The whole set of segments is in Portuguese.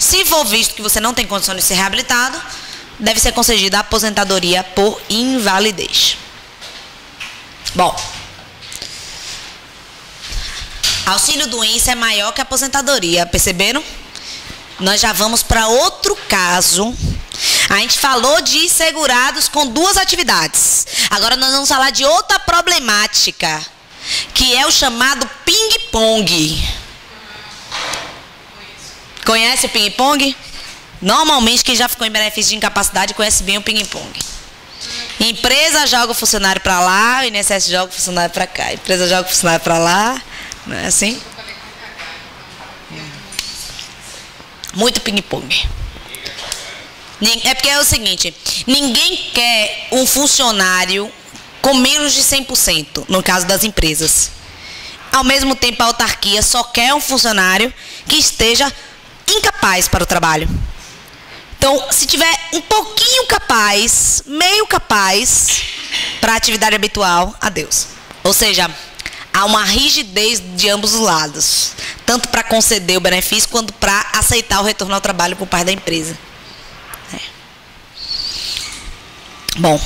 Se for visto que você não tem condição de ser reabilitado, deve ser concedida a aposentadoria por invalidez. Bom, auxílio-doença é maior que a aposentadoria, perceberam? Nós já vamos para outro caso. A gente falou de segurados com duas atividades. Agora nós vamos falar de outra problemática, que é o chamado ping-pong. Conhece o ping-pong? Normalmente quem já ficou em benefício de incapacidade conhece bem o ping-pong. Empresa joga o funcionário para lá, o INSS joga o funcionário para cá. Empresa joga o funcionário para lá, não é assim? Muito ping-pong. É porque é o seguinte, ninguém quer um funcionário com menos de 100%, no caso das empresas. Ao mesmo tempo, a autarquia só quer um funcionário que esteja incapaz para o trabalho. Então, se tiver um pouquinho capaz, meio capaz, para a atividade habitual, adeus. Ou seja, há uma rigidez de ambos os lados, tanto para conceder o benefício, quanto para aceitar o retorno ao trabalho por parte da empresa. Bom,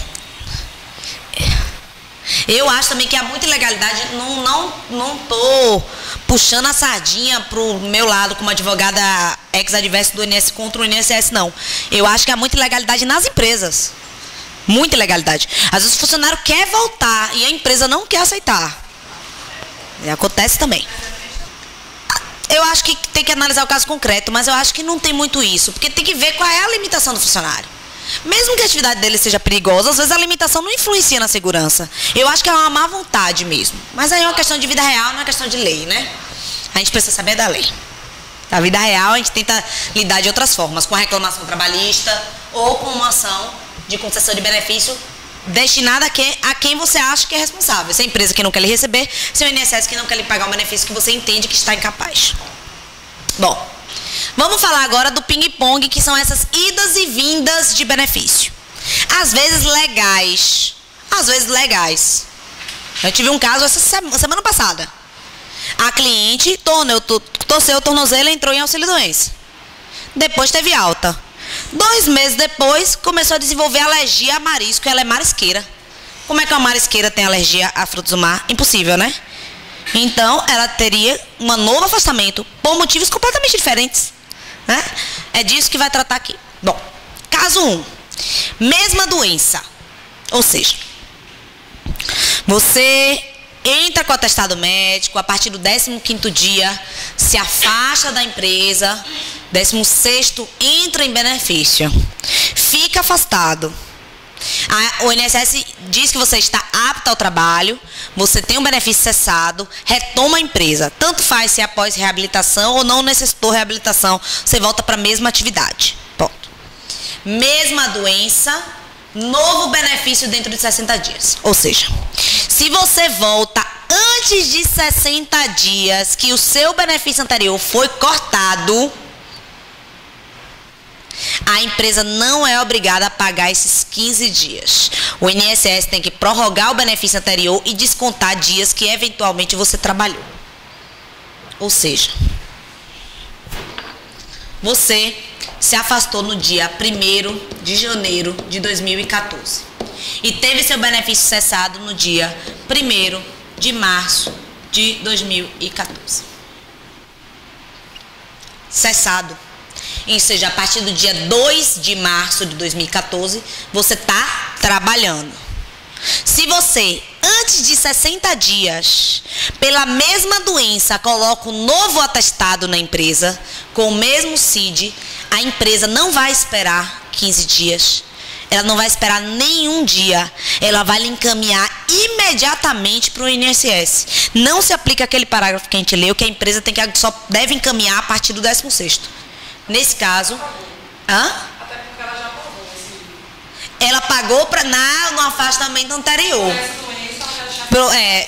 eu acho também que há muita ilegalidade, não estou puxando a sardinha para o meu lado como advogada ex-adversa do INSS contra o INSS, não. Eu acho que há muita ilegalidade nas empresas, muita ilegalidade. Às vezes o funcionário quer voltar e a empresa não quer aceitar. E acontece também. Eu acho que tem que analisar o caso concreto, mas eu acho que não tem muito isso, porque tem que ver qual é a limitação do funcionário. Mesmo que a atividade dele seja perigosa, às vezes a limitação não influencia na segurança. Eu acho que é uma má vontade mesmo. Mas aí é uma questão de vida real, não é uma questão de lei, né? A gente precisa saber da lei. Na vida real, a gente tenta lidar de outras formas, com a reclamação trabalhista ou com uma ação de concessão de benefício destinada a quem você acha que é responsável. Se é a empresa que não quer lhe receber, se é o INSS que não quer lhe pagar um benefício que você entende que está incapaz. Bom, vamos falar agora do ping-pong, que são essas idas e vindas de benefício. Às vezes legais, às vezes legais. Eu tive um caso essa semana passada. A cliente torceu o tornozelo e entrou em auxílio-doença. Depois teve alta. 2 meses depois, começou a desenvolver alergia a marisco, ela é marisqueira. Como é que uma marisqueira tem alergia a frutos do mar? Impossível, né? Então, ela teria um novo afastamento por motivos completamente diferentes, né? É disso que vai tratar aqui. Bom, caso 1. Mesma doença. Ou seja, você entra com o atestado médico, a partir do 15º dia, se afasta da empresa, 16º entra em benefício, fica afastado. O INSS diz que você está apto ao trabalho, você tem um benefício cessado, retoma a empresa. Tanto faz se é após reabilitação ou não necessitou reabilitação, você volta para a mesma atividade. Ponto. Mesma doença, novo benefício dentro de 60 dias. Ou seja, se você volta antes de 60 dias que o seu benefício anterior foi cortado, a empresa não é obrigada a pagar esses 15 dias. O INSS tem que prorrogar o benefício anterior e descontar dias que eventualmente você trabalhou. Ou seja, você se afastou no dia 1º de janeiro de 2014 e teve seu benefício cessado no dia 1º de março de 2014. Cessado. Ou seja, a partir do dia 2 de março de 2014, você está trabalhando. Se você, antes de 60 dias, pela mesma doença, coloca um novo atestado na empresa, com o mesmo CID, a empresa não vai esperar 15 dias. Ela não vai esperar nenhum dia. Ela vai lhe encaminhar imediatamente para o INSS. Não se aplica aquele parágrafo que a gente leu, que a empresa só deve encaminhar a partir do 16º. Nesse caso, até porque ela já pagou ela pagou no afastamento anterior.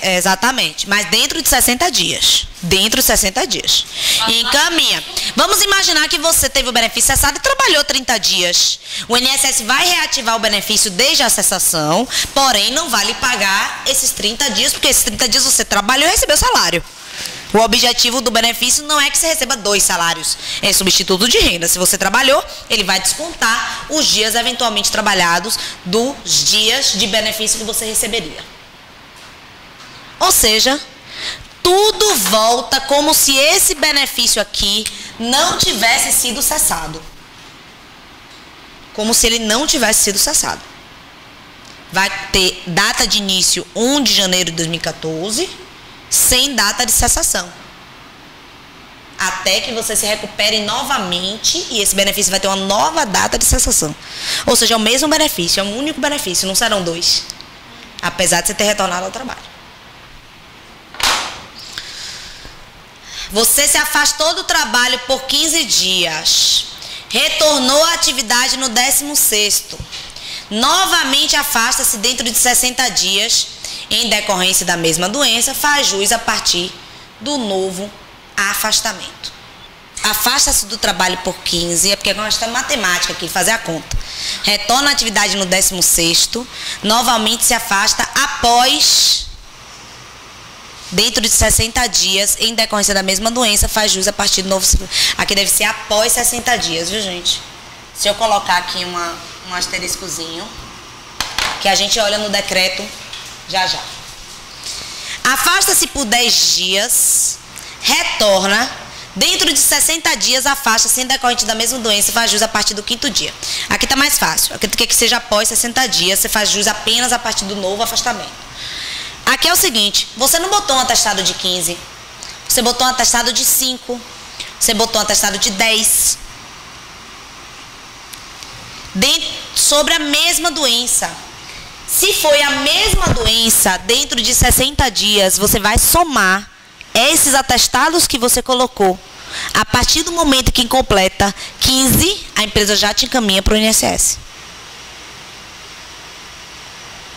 Exatamente, mas dentro de 60 dias. Dentro de 60 dias. E encaminha. Vamos imaginar que você teve o benefício cessado e trabalhou 30 dias. O INSS vai reativar o benefício desde a cessação, porém não vai lhe pagar esses 30 dias, porque esses 30 dias você trabalhou e recebeu salário. O objetivo do benefício não é que você receba 2 salários. É substituto de renda. Se você trabalhou, ele vai descontar os dias eventualmente trabalhados dos dias de benefício que você receberia. Ou seja, tudo volta como se esse benefício aqui não tivesse sido cessado. Como se ele não tivesse sido cessado. Vai ter data de início 1 de janeiro de 2014, sem data de cessação. Até que você se recupere novamente e esse benefício vai ter uma nova data de cessação. Ou seja, é o mesmo benefício, é um único benefício, não serão 2. Apesar de você ter retornado ao trabalho. Você se afastou do trabalho por 15 dias. Retornou à atividade no 16º. Novamente afasta-se dentro de 60 dias, em decorrência da mesma doença, faz jus a partir do novo afastamento. Afasta-se do trabalho por 15, é porque nós estamos em matemática aqui, fazer a conta. Retorna à atividade no 16º, novamente se afasta após, dentro de 60 dias, em decorrência da mesma doença, faz jus a partir do novo... Aqui deve ser após 60 dias, viu, gente? Se eu colocar aqui um asteriscozinho, que a gente olha no decreto já já. Afasta-se por 10 dias, retorna, dentro de 60 dias afasta-se em decorrente da mesma doença, faz jus a partir do 5º dia. Aqui está mais fácil, aqui quer que seja após 60 dias, você faz jus apenas a partir do novo afastamento. Aqui é o seguinte, você não botou um atestado de 15, você botou um atestado de 5, você botou um atestado de 10, sobre a mesma doença. Se foi a mesma doença, dentro de 60 dias, você vai somar esses atestados que você colocou. A partir do momento que completa 15, a empresa já te encaminha para o INSS.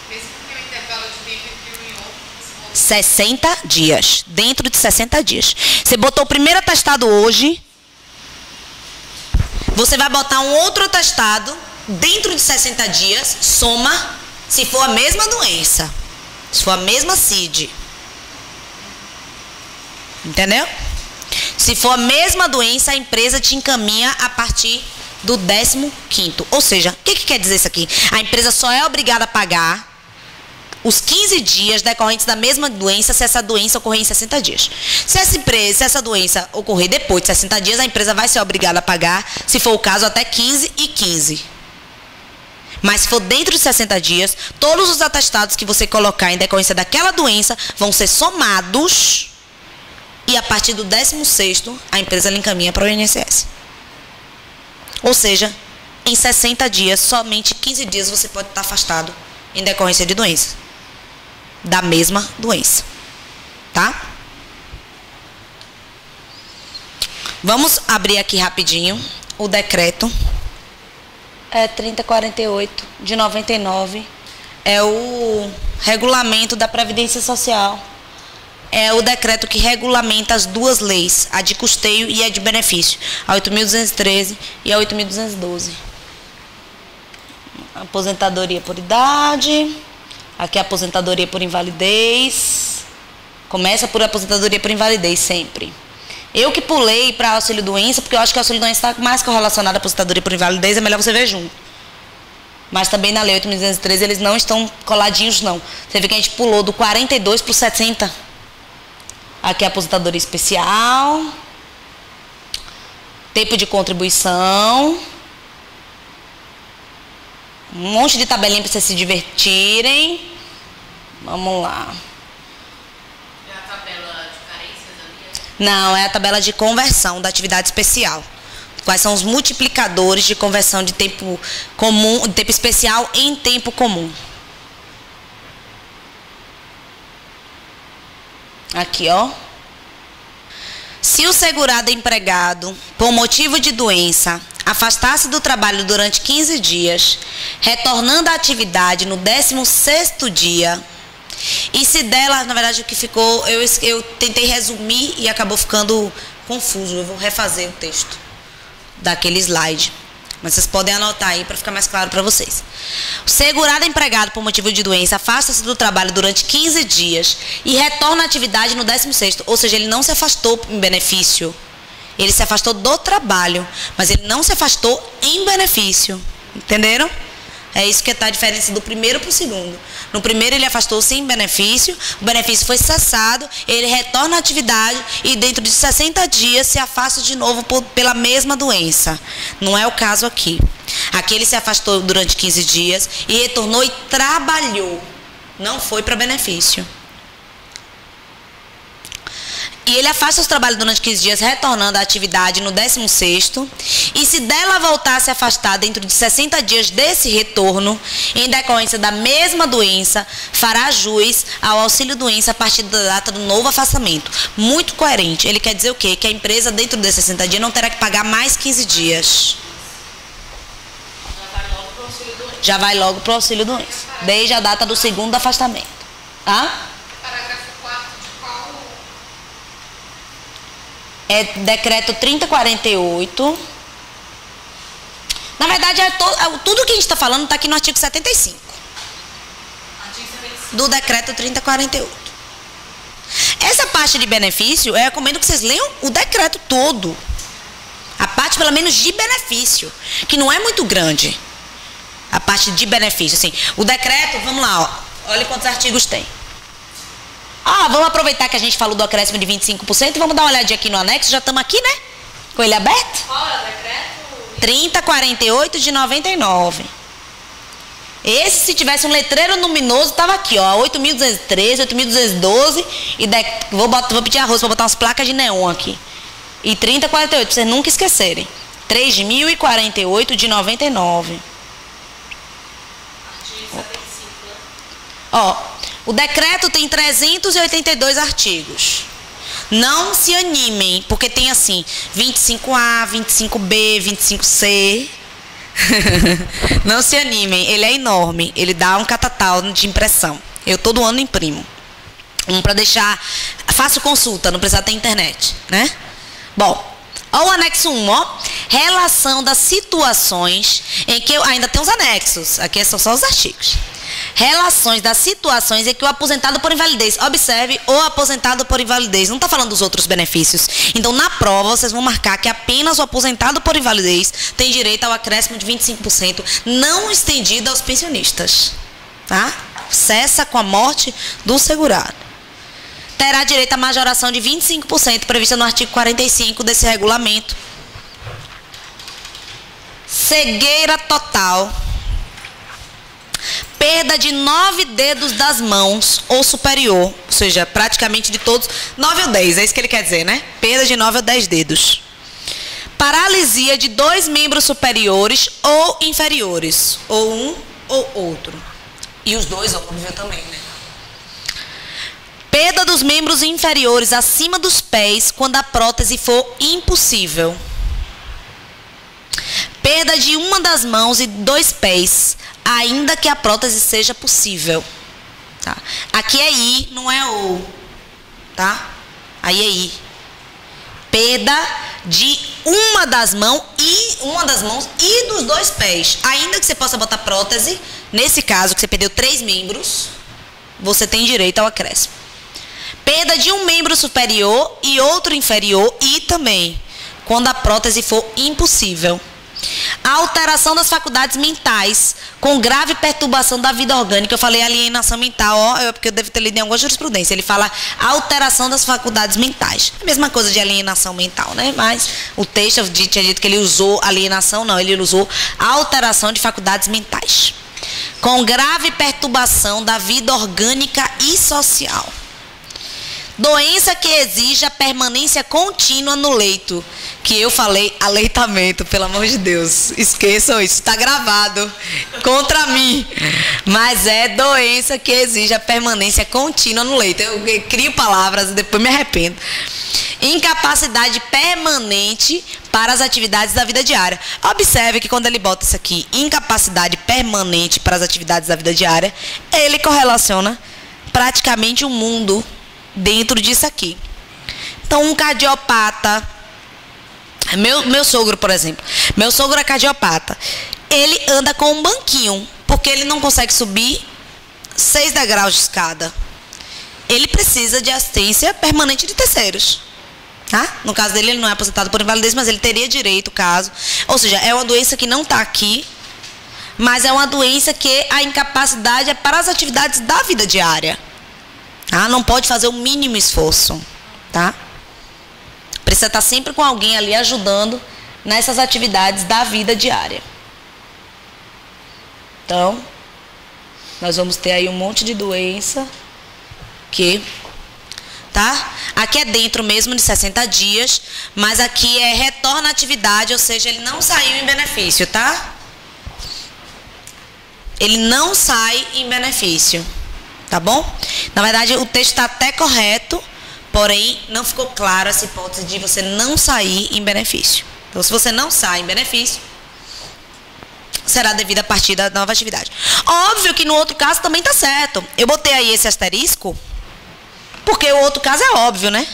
Mesmo que tenha um intervalo de tempo entre um e outro, 60 dias. Dentro de 60 dias. Você botou o primeiro atestado hoje, você vai botar um outro atestado dentro de 60 dias, soma, se for a mesma doença, se for a mesma CID. Entendeu? Se for a mesma doença, a empresa te encaminha a partir do 15º. Ou seja, o que quer dizer isso aqui? A empresa só é obrigada a pagar os 15 dias decorrentes da mesma doença se essa doença ocorrer em 60 dias. Se essa doença ocorrer depois de 60 dias, a empresa vai ser obrigada a pagar, se for o caso, até 15 e 15. Mas se for dentro de 60 dias, todos os atestados que você colocar em decorrência daquela doença vão ser somados e a partir do 16º a empresa lhe encaminha para o INSS. Ou seja, em 60 dias, somente 15 dias você pode estar afastado em decorrência de doença. Da mesma doença. Tá? Vamos abrir aqui rapidinho o decreto. É 3048 de 99. É o regulamento da Previdência Social. É o decreto que regulamenta as duas leis, a de custeio e a de benefício, a 8.213 e a 8.212. Aposentadoria por idade, aqui é a aposentadoria por invalidez. Começa por aposentadoria por invalidez sempre. Eu que pulei para auxílio doença, porque eu acho que o auxílio doença está mais correlacionado à aposentadoria por invalidez, é melhor você ver junto. Mas também na lei 8.213 eles não estão coladinhos não. Você vê que a gente pulou do 42 para o 70. Aqui é a aposentadoria especial. Tempo de contribuição. Um monte de tabelinha para vocês se divertirem. Vamos lá. é a tabela de carências ali? Não, é a tabela de conversão da atividade especial. Quais são os multiplicadores de conversão de tempo comum, de tempo especial em tempo comum. Aqui, ó. Se o segurado empregado, por motivo de doença, afastar-se do trabalho durante 15 dias, retornando à atividade no 16º dia, e se dela, na verdade o que ficou, eu tentei resumir e acabou ficando confuso, eu vou refazer o texto daquele slide. Mas vocês podem anotar aí para ficar mais claro para vocês. O segurado empregado por motivo de doença afasta-se do trabalho durante 15 dias e retorna à atividade no 16º. Ou seja, ele não se afastou em benefício. Ele se afastou do trabalho, mas ele não se afastou em benefício. Entenderam? É isso que está a diferença do primeiro para o segundo. No primeiro ele afastou-se em benefício, o benefício foi cessado, ele retorna à atividade e dentro de 60 dias se afasta de novo pela mesma doença. Não é o caso aqui. Aqui ele se afastou durante 15 dias e retornou e trabalhou. Não foi para benefício. E ele afasta os trabalhos durante 15 dias, retornando à atividade no 16º. E se dela voltar a se afastar dentro de 60 dias desse retorno, em decorrência da mesma doença, fará jus ao auxílio-doença a partir da data do novo afastamento. Muito coerente. Ele quer dizer o quê? Que a empresa, dentro desses 60 dias, não terá que pagar mais 15 dias. Já vai logo para o auxílio-doença. Desde a data do segundo afastamento. Tá? É decreto 3048. Na verdade, tudo que a gente está falando está aqui no artigo 75. Do decreto 3048. Essa parte de benefício, eu recomendo que vocês leiam o decreto todo. A parte, pelo menos, de benefício. Que não é muito grande. A parte de benefício, assim. O decreto, vamos lá, ó. Olha quantos artigos tem. Vamos aproveitar que a gente falou do acréscimo de 25% e vamos dar uma olhadinha aqui no anexo. Já estamos aqui, né? Com ele aberto? Qual é o decreto? 3048 de 99. Esse, se tivesse um letreiro luminoso, estava aqui, ó. 8.213, 8.212. E vou pedir arroz para botar umas placas de neon aqui. E 3048, para vocês nunca esquecerem. 3.048 de 99. Artigo 75, né? Ó. O decreto tem 382 artigos. Não se animem, porque tem assim, 25A, 25B, 25C. Não se animem, ele é enorme. Ele dá um catatal de impressão. Eu todo ano imprimo. Para deixar fácil consulta, não precisa ter internet, né? Bom, ó o anexo 1, ó. Relação das situações em que... ainda tem os anexos. Aqui são só os artigos. Relações das situações em que o aposentado por invalidez, observe, o aposentado por invalidez, não está falando dos outros benefícios. Então, na prova, vocês vão marcar que apenas o aposentado por invalidez tem direito ao acréscimo de 25%, não estendido aos pensionistas. Tá? Cessa com a morte do segurado. Terá direito à majoração de 25%, prevista no artigo 45 desse regulamento. Cegueira total. Perda de 9 dedos das mãos ou superior, ou seja, praticamente de todos, 9 ou 10, é isso que ele quer dizer, né? Perda de 9 ou 10 dedos. Paralisia de 2 membros superiores ou inferiores, ou um ou outro. E os dois, óbvio, também, né? Perda dos membros inferiores acima dos pés quando a prótese for impossível. Perda de uma das mãos e 2 pés, ainda que a prótese seja possível. Tá? Aqui é I, não é O. Tá? Aí é I. Perda de uma das mãos e dos 2 pés. Ainda que você possa botar prótese, nesse caso que você perdeu 3 membros, você tem direito ao acréscimo. Perda de um membro superior e outro inferior e também, quando a prótese for impossível. A alteração das faculdades mentais com grave perturbação da vida orgânica. Eu falei alienação mental, ó, porque eu devo ter lido em alguma jurisprudência. Ele fala alteração das faculdades mentais. A mesma coisa de alienação mental, né? Mas o texto eu tinha dito que ele usou alienação, não, ele usou alteração de faculdades mentais. Com grave perturbação da vida orgânica e social. Doença que exija permanência contínua no leito. Que eu falei aleitamento, pelo amor de Deus. Esqueçam isso, está gravado contra mim. Mas é doença que exija permanência contínua no leito. Eu crio palavras e depois me arrependo. Incapacidade permanente para as atividades da vida diária. Observe que quando ele bota isso aqui, incapacidade permanente para as atividades da vida diária, ele correlaciona praticamente o mundo dentro disso aqui. Então, um cardiopata, Meu sogro, por exemplo. Meu sogro é cardiopata. Ele anda com um banquinho, porque ele não consegue subir 6 degraus de escada. Ele precisa de assistência permanente de terceiros. Tá? No caso dele, ele não é aposentado por invalidez, mas ele teria direito, caso. Ou seja, é uma doença que não está aqui, mas é uma doença que a incapacidade é para as atividades da vida diária. Tá? Não pode fazer o mínimo esforço. Tá? Precisa estar sempre com alguém ali ajudando nessas atividades da vida diária. Então, nós vamos ter aí um monte de doença que, tá? Aqui é dentro mesmo de 60 dias, mas aqui é retorno à atividade, ou seja, ele não saiu em benefício, tá? Ele não sai em benefício, tá bom? Na verdade, o texto está até correto, porém, não ficou claro essa hipótese de você não sair em benefício. Então, se você não sai em benefício, será devido a partir da nova atividade. Óbvio que no outro caso também está certo. Eu botei aí esse asterisco, porque o outro caso é óbvio, né?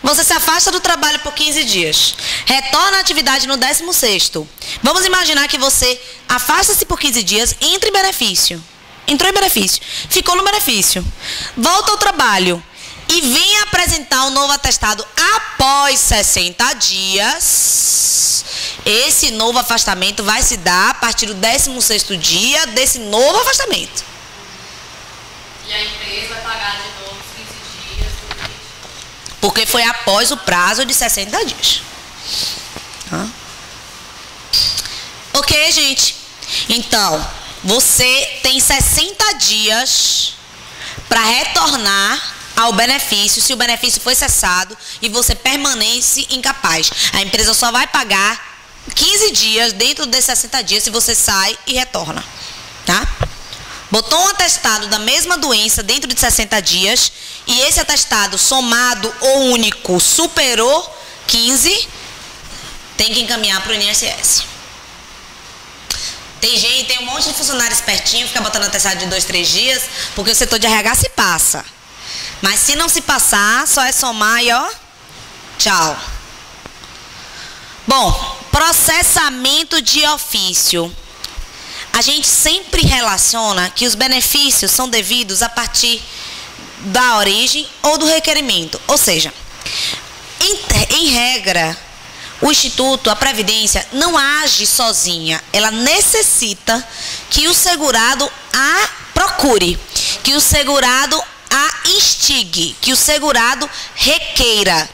Você se afasta do trabalho por 15 dias. Retorna à atividade no 16º. Vamos imaginar que você afasta-se por 15 dias, entra em benefício. Entrou em benefício. Ficou no benefício. Volta ao trabalho. E vem apresentar um novo atestado após 60 dias. Esse novo afastamento vai se dar a partir do 16º dia desse novo afastamento. E a empresa vai pagar de novo os 15 dias. Porque foi após o prazo de 60 dias. Ok, gente? Então, você tem 60 dias para retornar ao benefício, se o benefício foi cessado e você permanece incapaz. A empresa só vai pagar 15 dias dentro desses 60 dias se você sai e retorna. Tá? Botou um atestado da mesma doença dentro de 60 dias e esse atestado somado ou único superou 15, tem que encaminhar para o INSS. Tem um monte de funcionário espertinho, fica botando atestado de 2, 3 dias, porque o setor de RH se passa. Mas se não se passar, só é somar e ó, tchau. Bom, processamento de ofício. A gente sempre relaciona que os benefícios são devidos a partir da origem ou do requerimento. Ou seja, em regra, o Instituto, a Previdência, não age sozinha. Ela necessita que o segurado a procure, que o segurado a instigue, que o segurado requeira,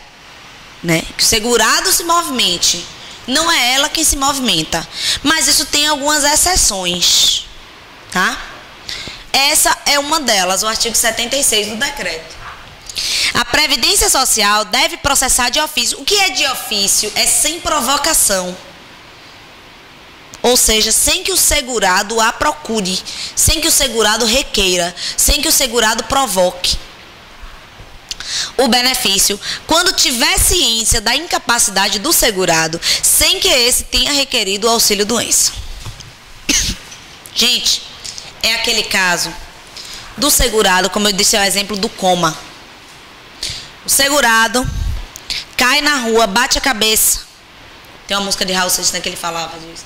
né? Que o segurado se movimente. Não é ela quem se movimenta. Mas isso tem algumas exceções, tá? Essa é uma delas, o artigo 76 do decreto. A Previdência Social deve processar de ofício. O que é de ofício? É sem provocação. Ou seja, sem que o segurado a procure, sem que o segurado requeira, sem que o segurado provoque o benefício, quando tiver ciência da incapacidade do segurado, sem que esse tenha requerido o auxílio-doença. Gente, é aquele caso do segurado, como eu disse, é o exemplo do coma. O segurado cai na rua, bate a cabeça. Tem uma música de Raul Seixas que ele falava disso.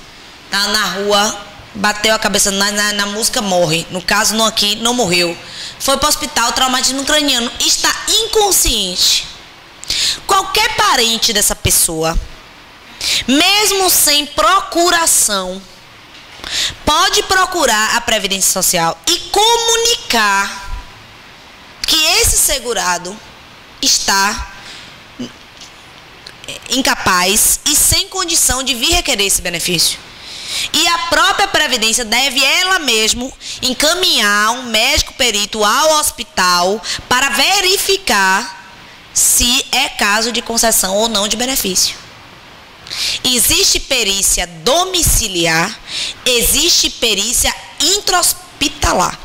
Tá na rua, bateu a cabeça na música, morre. No caso, não aqui, não morreu. Foi para o hospital, traumatismo craniano, está inconsciente. Qualquer parente dessa pessoa, mesmo sem procuração, pode procurar a Previdência Social e comunicar que esse segurado está incapaz e sem condição de vir requerer esse benefício. E a própria Previdência deve ela mesma encaminhar um médico perito ao hospital para verificar se é caso de concessão ou não de benefício. Existe perícia domiciliar, existe perícia intra-hospitalar.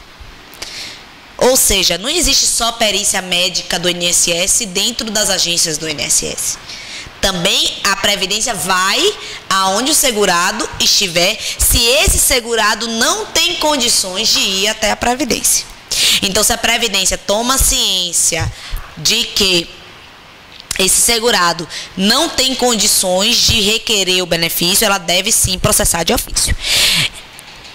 Ou seja, não existe só perícia médica do INSS dentro das agências do INSS. Também a Previdência vai aonde o segurado estiver, se esse segurado não tem condições de ir até a Previdência. Então, se a Previdência toma ciência de que esse segurado não tem condições de requerer o benefício, ela deve sim processar de ofício.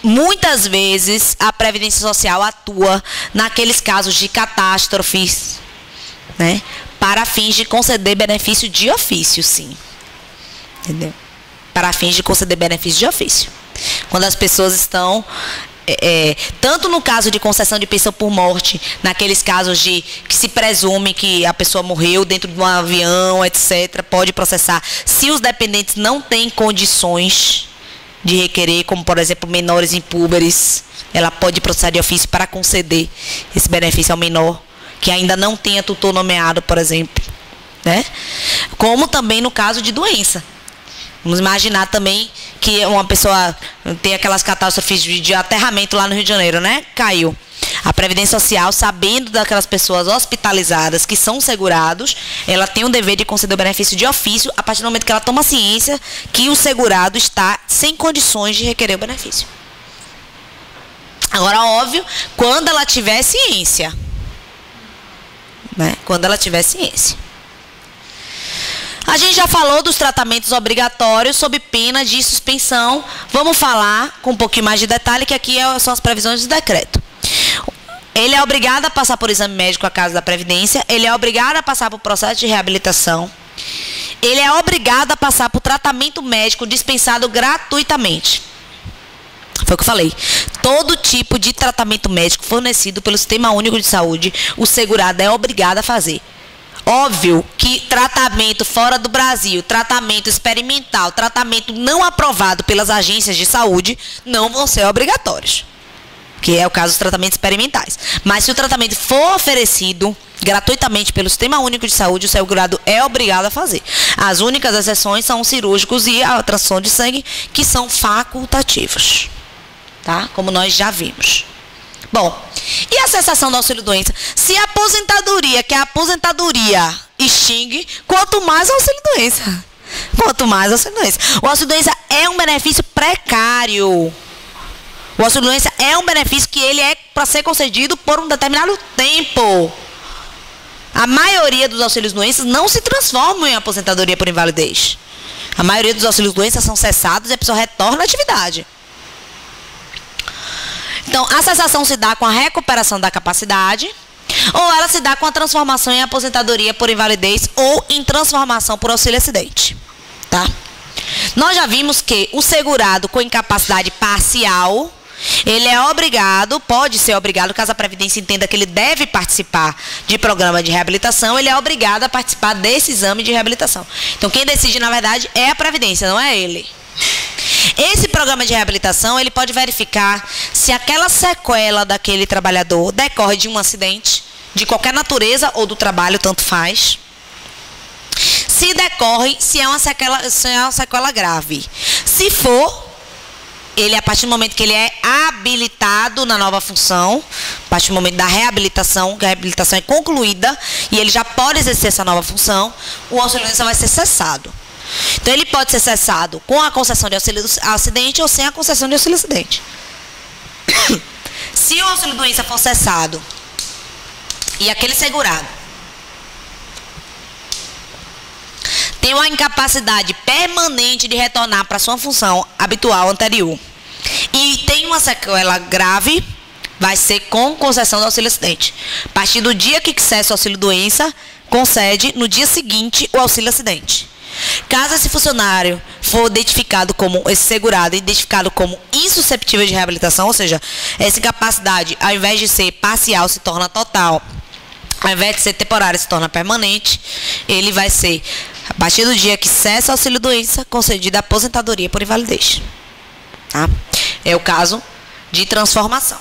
Muitas vezes a Previdência Social atua naqueles casos de catástrofes, né, para fins de conceder benefício de ofício, sim. Entendeu? Para fins de conceder benefício de ofício. Quando as pessoas estão... tanto no caso de concessão de pensão por morte, naqueles casos de que se presume que a pessoa morreu dentro de um avião, etc., pode processar. Se os dependentes não têm condições de requerer, como por exemplo menores impúberes, ela pode processar de ofício para conceder esse benefício ao menor que ainda não tenha tutor nomeado, por exemplo, né? Como também no caso de doença. Vamos imaginar também que uma pessoa tem aquelas catástrofes de aterramento lá no Rio de Janeiro, né? Caiu. A Previdência Social, sabendo daquelas pessoas hospitalizadas que são segurados, ela tem o dever de conceder o benefício de ofício a partir do momento que ela toma ciência que o segurado está sem condições de requerer o benefício. Agora, óbvio, quando ela tiver ciência, né? Quando ela tiver ciência. A gente já falou dos tratamentos obrigatórios sob pena de suspensão. Vamos falar com um pouquinho mais de detalhe, que aqui são as previsões do decreto. Ele é obrigado a passar por exame médico à casa da Previdência, ele é obrigado a passar por processo de reabilitação, ele é obrigado a passar por tratamento médico dispensado gratuitamente. Foi o que eu falei. Todo tipo de tratamento médico fornecido pelo Sistema Único de Saúde, o segurado é obrigado a fazer. Óbvio que tratamento fora do Brasil, tratamento experimental, tratamento não aprovado pelas agências de saúde, não vão ser obrigatórios. Que é o caso dos tratamentos experimentais. Mas se o tratamento for oferecido gratuitamente pelo Sistema Único de Saúde, o segurado é obrigado a fazer. As únicas exceções são os cirúrgicos e a transfusão de sangue, que são facultativos. Tá? Como nós já vimos. Bom, e a cessação do auxílio-doença? Se a aposentadoria, que a aposentadoria extingue, quanto mais auxílio-doença. Quanto mais auxílio-doença. O auxílio-doença é um benefício precário. O auxílio-doença é um benefício que ele é para ser concedido por um determinado tempo. A maioria dos auxílios-doenças não se transformam em aposentadoria por invalidez. A maioria dos auxílios-doenças são cessados e a pessoa retorna à atividade. Então, a cessação se dá com a recuperação da capacidade, ou ela se dá com a transformação em aposentadoria por invalidez ou em transformação por auxílio-acidente. Tá? Nós já vimos que o segurado com incapacidade parcial, ele é obrigado, pode ser obrigado, caso a Previdência entenda que ele deve participar de programa de reabilitação, ele é obrigado a participar desse exame de reabilitação. Então, quem decide, na verdade, é a Previdência, não é ele. Esse programa de reabilitação, ele pode verificar se aquela sequela daquele trabalhador decorre de um acidente, de qualquer natureza ou do trabalho, tanto faz. Se decorre, se é uma sequela grave. Se for, ele, a partir do momento que ele é habilitado na nova função, a partir do momento da reabilitação, que a reabilitação é concluída e ele já pode exercer essa nova função, o auxílio-doença vai ser cessado. Então, ele pode ser cessado com a concessão de auxílio-acidente ou sem a concessão de auxílio-acidente. Se o auxílio-doença for cessado e aquele segurado tem uma incapacidade permanente de retornar para sua função habitual anterior e tem uma sequela grave, vai ser com concessão do auxílio-acidente. A partir do dia que cessa o auxílio-doença, concede no dia seguinte o auxílio-acidente. Caso esse funcionário for identificado como, esse segurado, identificado como insusceptível de reabilitação, ou seja, essa incapacidade, ao invés de ser parcial, se torna total, ao invés de ser temporária, se torna permanente, ele vai ser, a partir do dia que cessa o auxílio-doença, concedida a aposentadoria por invalidez. Tá? É o caso de transformação.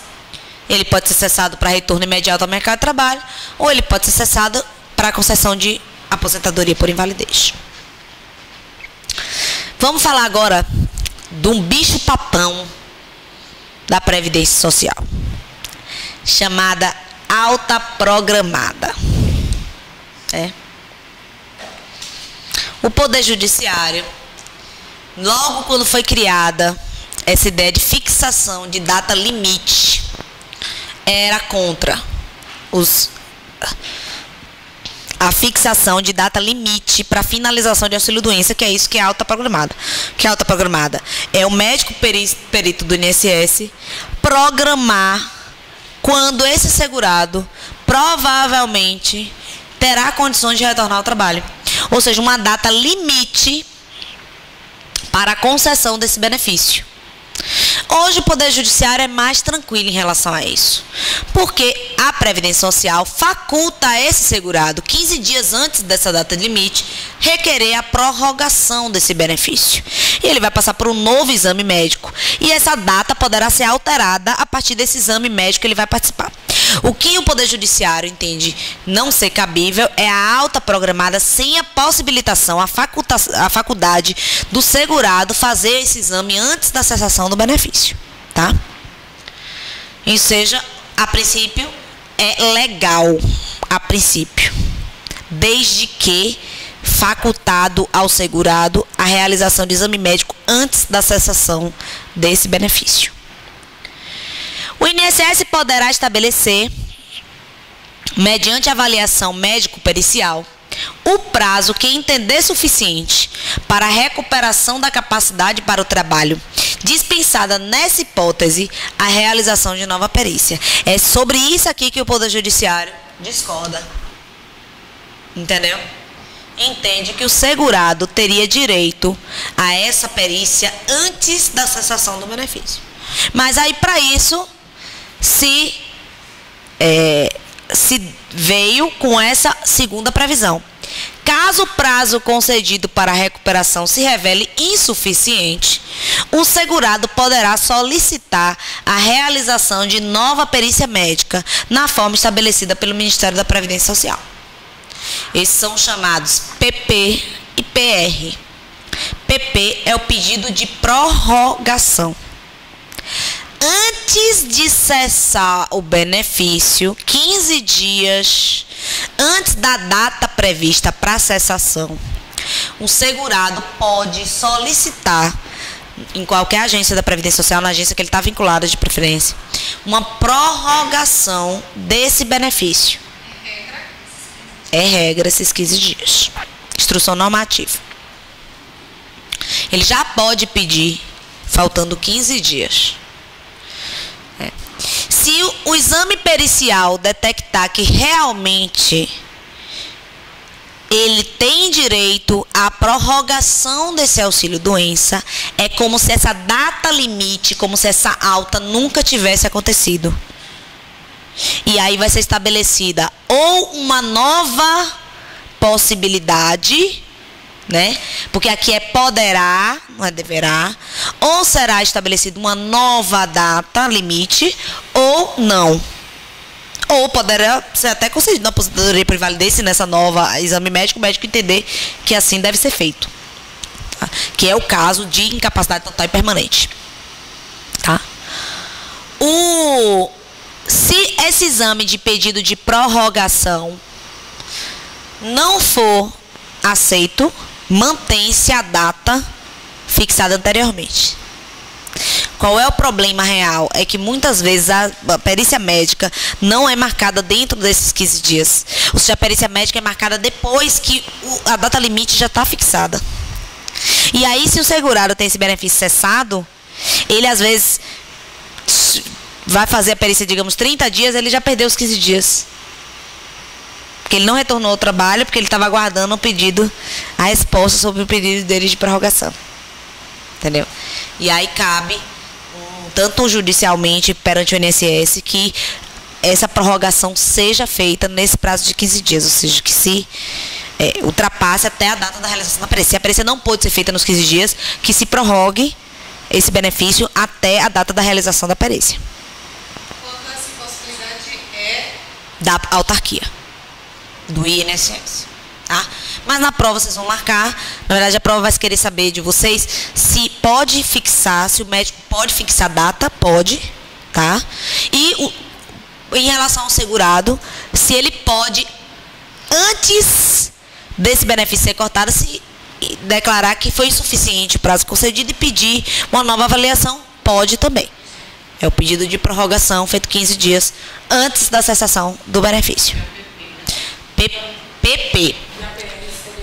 Ele pode ser cessado para retorno imediato ao mercado de trabalho, ou ele pode ser cessado para a concessão de aposentadoria por invalidez. Vamos falar agora de um bicho-papão da Previdência Social, chamada alta programada. O Poder Judiciário, logo quando foi criada essa ideia de fixação de data limite, era contra a fixação de data limite para finalização de auxílio-doença, que é isso que é alta programada. Que é alta programada? É o médico perito do INSS programar quando esse segurado provavelmente terá condições de retornar ao trabalho. Ou seja, uma data limite para a concessão desse benefício. Hoje o Poder Judiciário é mais tranquilo em relação a isso, porque a Previdência Social faculta a esse segurado, 15 dias antes dessa data limite, requerer a prorrogação desse benefício. E ele vai passar por um novo exame médico, e essa data poderá ser alterada a partir desse exame médico que ele vai participar. O que o Poder Judiciário entende não ser cabível é a alta programada sem a possibilitação, a faculdade do segurado fazer esse exame antes da cessação do benefício, tá? Ou seja, a princípio é legal, a princípio, desde que facultado ao segurado a realização de exame médico antes da cessação desse benefício. O INSS poderá estabelecer, mediante avaliação médico-pericial, o prazo que entender suficiente para a recuperação da capacidade para o trabalho, dispensada nessa hipótese a realização de nova perícia. É sobre isso aqui que o Poder Judiciário discorda. Entendeu? Entende que o segurado teria direito a essa perícia antes da cessação do benefício. Mas aí, para isso, se veio com essa segunda previsão. Caso o prazo concedido para a recuperação se revele insuficiente, o segurado poderá solicitar a realização de nova perícia médica na forma estabelecida pelo Ministério da Previdência Social. Esses são chamados PP e PR. PP é o pedido de prorrogação. Antes de cessar o benefício, 15 dias antes da data prevista para a cessação, o segurado pode solicitar, em qualquer agência da Previdência Social, na agência que ele está vinculado de preferência, uma prorrogação desse benefício. É regra esses 15 dias. Instrução normativa. Ele já pode pedir, faltando 15 dias. Se o exame pericial detectar que realmente ele tem direito à prorrogação desse auxílio-doença, é como se essa data limite, como se essa alta nunca tivesse acontecido. E aí vai ser estabelecida ou uma nova possibilidade, né? Porque aqui é poderá, não é deverá, ou será estabelecida uma nova data limite, ou não. Ou poderá ser até concedido uma aposentadoria por invalidez nessa nova exame médico, o médico entender que assim deve ser feito. Tá? Que é o caso de incapacidade total e permanente. Tá? Se esse exame de pedido de prorrogação não for aceito, mantém-se a data fixada anteriormente. Qual é o problema real? É que muitas vezes a perícia médica não é marcada dentro desses 15 dias. Ou seja, a perícia médica é marcada depois que a data limite já está fixada. E aí, se o segurado tem esse benefício cessado, ele às vezes vai fazer a perícia, digamos, 30 dias, ele já perdeu os 15 dias. Porque ele não retornou ao trabalho, porque ele estava aguardando a resposta sobre o pedido dele de prorrogação. Entendeu? E aí cabe, tanto judicialmente perante o INSS, que essa prorrogação seja feita nesse prazo de 15 dias. Ou seja, que se ultrapasse até a data da realização da perícia. Se a perícia não pôde ser feita nos 15 dias, que se prorrogue esse benefício até a data da realização da perícia. Quando essa possibilidade é da autarquia, do INSS. Tá? Mas na prova vocês vão marcar, na verdade a prova vai querer saber de vocês se pode fixar, se o médico pode fixar data, pode, tá? E em relação ao segurado, se ele pode, antes desse benefício ser cortado, se declarar que foi insuficiente o prazo concedido e pedir uma nova avaliação, pode também. É o pedido de prorrogação feito 15 dias antes da cessação do benefício. PP.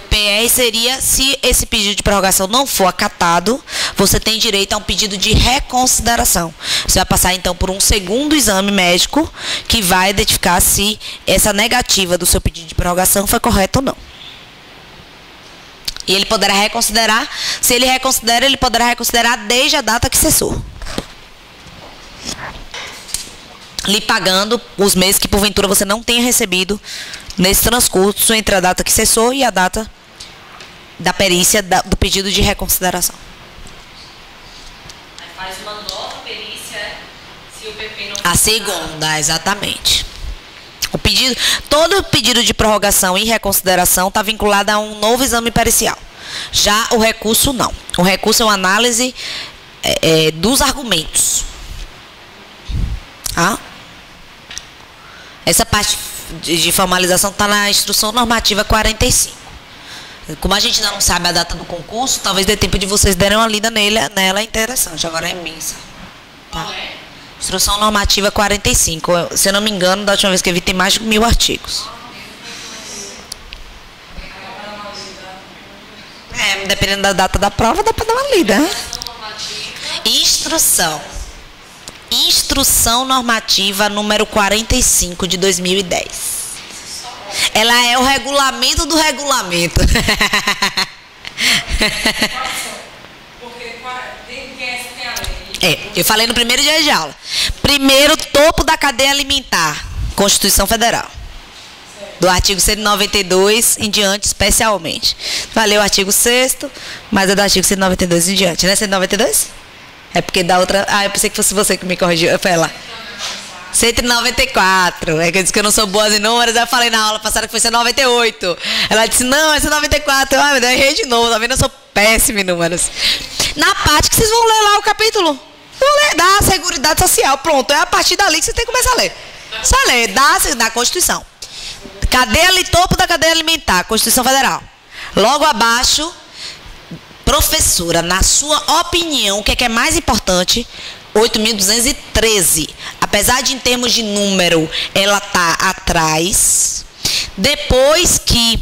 PR seria, se esse pedido de prorrogação não for acatado, você tem direito a um pedido de reconsideração. Você vai passar, então, por um segundo exame médico que vai identificar se essa negativa do seu pedido de prorrogação foi correta ou não. E ele poderá reconsiderar, se ele reconsidera, ele poderá reconsiderar desde a data que cessou. Lhe pagando os meses que, porventura, você não tenha recebido nesse transcurso entre a data que cessou e a data da perícia do pedido de reconsideração. Aí faz uma nova perícia se o PP não... A segunda, exatamente. Todo pedido de prorrogação e reconsideração está vinculado a um novo exame pericial. Já o recurso, não. O recurso é uma análise dos argumentos. Ah? Essa parte de formalização está na Instrução Normativa 45. Como a gente ainda não sabe a data do concurso, talvez dê tempo de vocês darem uma lida nela, é interessante. Agora é imensa. Tá? Qual é? Instrução Normativa 45. Se eu não me engano, da última vez que eu vi, tem mais de 1000 artigos. Dependendo da data da prova, dá para dar uma lida. Né? Instrução Normativa número 45 de 2010. Ela é o regulamento do regulamento. Eu falei no primeiro dia de aula. Primeiro, topo da cadeia alimentar. Constituição Federal. Do artigo 192 em diante, especialmente. Falei o artigo 6º, mas é do artigo 192 em diante, né? 192? É porque da outra... Ah, eu pensei que fosse você que me corrigiu. Foi lá. 194. É que eu disse que eu não sou boa em números. Eu falei na aula passada que foi 198. Ela disse, não, é 194. Ai, meu Deus, eu errei de novo. Tá vendo? Eu sou péssima em números. Na parte que vocês vão ler lá o capítulo. Vão ler da Seguridade Social. Pronto, é a partir dali que você tem que começar a ler. Só ler da Constituição. Topo da cadeia alimentar, Constituição Federal. Logo abaixo, professora, na sua opinião, o que é mais importante? 8.213. Apesar de, em termos de número, ela está atrás. Depois que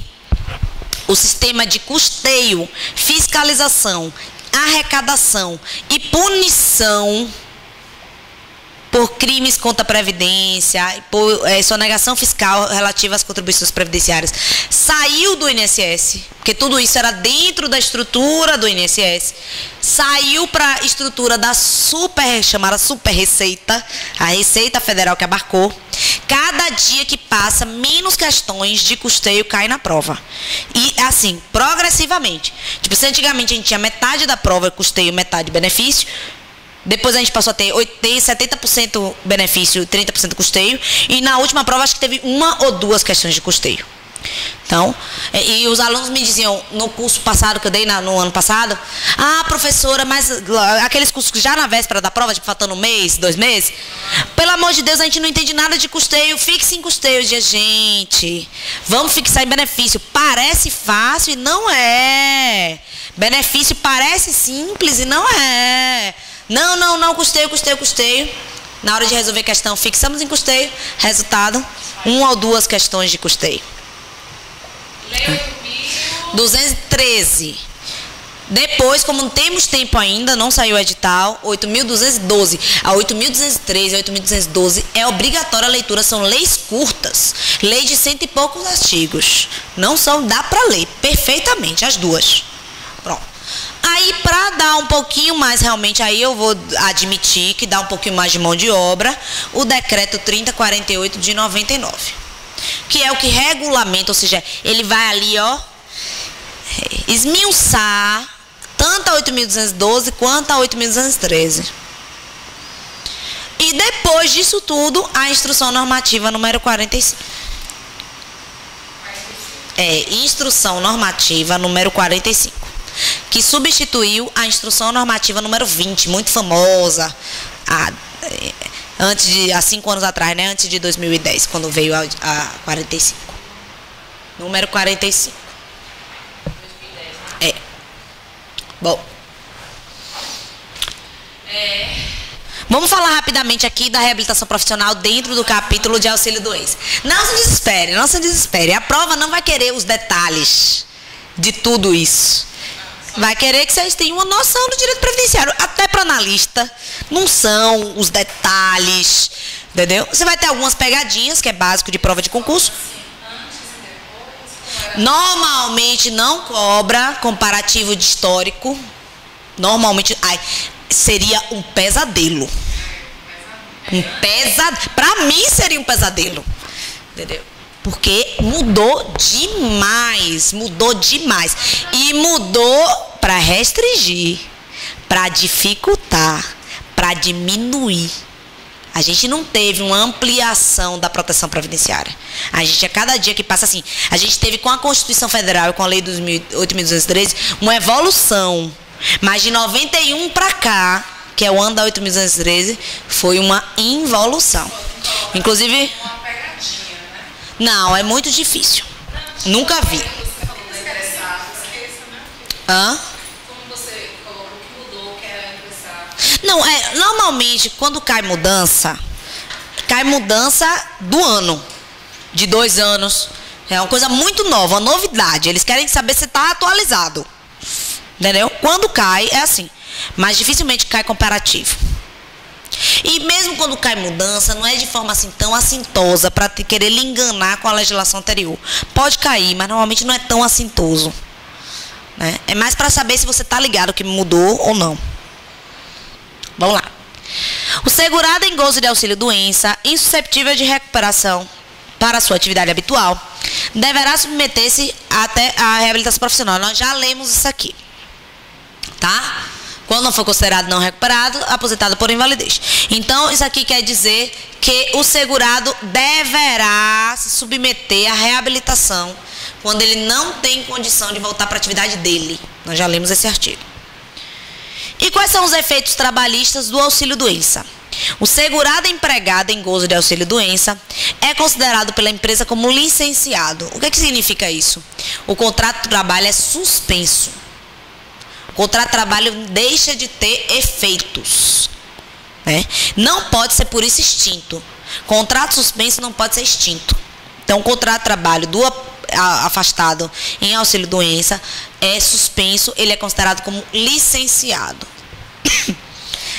o sistema de custeio, fiscalização, arrecadação e punição por crimes contra a Previdência, por sonegação fiscal relativa às contribuições previdenciárias, saiu do INSS, porque tudo isso era dentro da estrutura do INSS, saiu para a estrutura da chamada Super Receita, a Receita Federal que abarcou. Cada dia que passa, menos questões de custeio caem na prova. E assim, progressivamente. Tipo, se antigamente a gente tinha metade da prova custeio, metade benefício, depois a gente passou a ter 70% benefício e 30% custeio. E na última prova acho que teve uma ou duas questões de custeio. Então, e os alunos me diziam, no curso passado que eu dei no ano passado, ah, professora, mas aqueles cursos que já na véspera da prova, tipo, faltando um mês, 2 meses, pelo amor de Deus, a gente não entende nada de custeio, fixe em custeio. Eu dizia, gente, vamos fixar em benefício. Parece fácil e não é. Benefício parece simples e não é. Não, custeio. Na hora de resolver a questão, fixamos em custeio, resultado, 1 ou 2 questões de custeio. 213. Depois, como não temos tempo ainda, não saiu o edital, 8.212. A 8.213 e a 8.212 é obrigatória a leitura, são leis curtas. Lei de 100 e poucos artigos. Não são, dá para ler perfeitamente, as duas. Pronto. Aí, para dar um pouquinho mais, realmente, aí eu vou admitir que dá um pouquinho mais de mão de obra, o decreto 3048 de 99. Que é o que regulamenta, ou seja, ele vai ali, ó, esmiuçar tanto a 8.212 quanto a 8.213. E depois disso tudo, a instrução normativa número 45. Instrução normativa número 45. Que substituiu a instrução normativa número 20, muito famosa, há 5 anos atrás, né? Antes de 2010, quando veio a 45. Número 45. 2010, né? Bom. Vamos falar rapidamente aqui da reabilitação profissional dentro do capítulo de auxílio-doença. Não se desespere, não se desespere. A prova não vai querer os detalhes de tudo isso. Vai querer que vocês tenham uma noção do direito previdenciário. Até para analista, não são os detalhes, entendeu? Você vai ter algumas pegadinhas, que é básico de prova de concurso. Normalmente não cobra comparativo de histórico. Normalmente seria um pesadelo. Para mim seria um pesadelo. Entendeu? Porque mudou demais. E mudou para restringir, para dificultar, para diminuir. A gente não teve uma ampliação da proteção previdenciária. A gente, a cada dia que passa assim, a gente teve com a Constituição Federal e com a Lei 8.213 uma evolução. Mas de 91 para cá, que é o ano da 8.213, foi uma involução. Inclusive... Uma pegadinha, né? Não, é muito difícil. Nunca vi. Você falou da ingressar, Hã? como você colocou que mudou, que era ingressar. Não, normalmente, quando cai mudança do ano, de 2 anos. É uma coisa muito nova, uma novidade. Eles querem saber se está atualizado. Entendeu? Quando cai, é assim. Mas dificilmente cai comparativo. E mesmo quando cai mudança, não é de forma assim tão assintosa para querer lhe enganar com a legislação anterior. Pode cair, mas normalmente não é tão assintoso. Né? É mais para saber se você está ligado que mudou ou não. Vamos lá. O segurado em gozo de auxílio-doença, insuscetível de recuperação para a sua atividade habitual, deverá submeter-se até a reabilitação profissional. Nós já lemos isso aqui. Tá? Quando não for considerado não recuperado, aposentado por invalidez. Então, isso aqui quer dizer que o segurado deverá se submeter à reabilitação quando ele não tem condição de voltar para a atividade dele. Nós já lemos esse artigo. E quais são os efeitos trabalhistas do auxílio-doença? O segurado empregado em gozo de auxílio-doença é considerado pela empresa como licenciado. O que significa isso? O contrato de trabalho é suspenso. O contrato de trabalho deixa de ter efeitos. Né? Não pode ser por isso extinto. Contrato suspenso não pode ser extinto. Então, o contrato de trabalho do afastado em auxílio-doença é suspenso, ele é considerado como licenciado.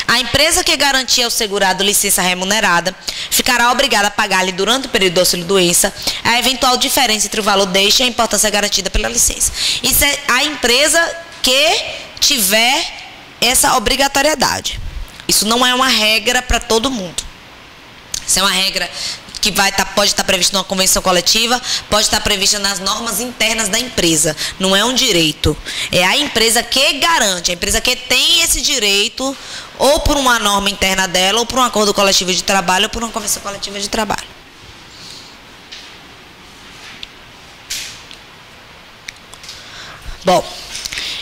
A empresa que garantir ao segurado licença remunerada ficará obrigada a pagar-lhe durante o período do auxílio-doença a eventual diferença entre o valor deste e a importância garantida pela licença. Isso é a empresa que tiver essa obrigatoriedade. Isso não é uma regra para todo mundo. Isso é uma regra que pode estar prevista numa convenção coletiva, pode estar prevista nas normas internas da empresa. Não é um direito. É a empresa que garante, a empresa que tem esse direito, ou por uma norma interna dela, ou por um acordo coletivo de trabalho, ou por uma convenção coletiva de trabalho. Bom,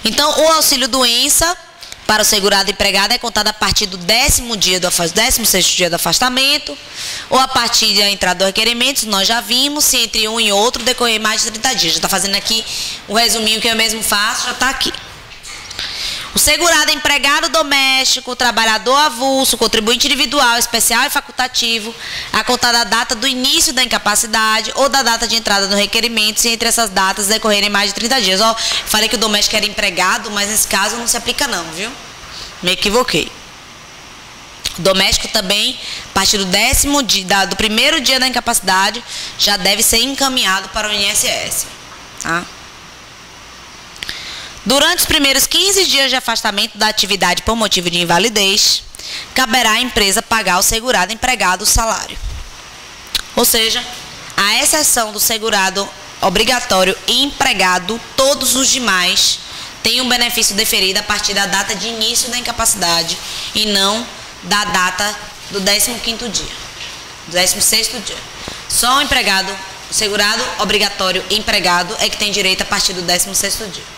então o auxílio-doença para o segurado empregado é contado a partir do 16º dia do afastamento, ou a partir da entrada do requerimento. Nós já vimos, se entre um e outro decorrer mais de 30 dias. Já está fazendo aqui o resuminho que eu mesmo faço, já está aqui. O segurado empregado doméstico, trabalhador avulso, contribuinte individual, especial e facultativo, a contar da data do início da incapacidade ou da data de entrada no requerimento, se entre essas datas decorrerem mais de 30 dias. Ó, falei que o doméstico era empregado, mas nesse caso não se aplica não, viu? Me equivoquei. O doméstico também, a partir do 10º dia, do primeiro dia da incapacidade, já deve ser encaminhado para o INSS. Tá? Durante os primeiros 15 dias de afastamento da atividade por motivo de invalidez, caberá à empresa pagar ao segurado empregado o salário. Ou seja, à exceção do segurado obrigatório e empregado, todos os demais têm um benefício deferido a partir da data de início da incapacidade e não da data do 15º dia, do 16º dia. Só o empregado, o segurado obrigatório e empregado é que tem direito a partir do 16º dia.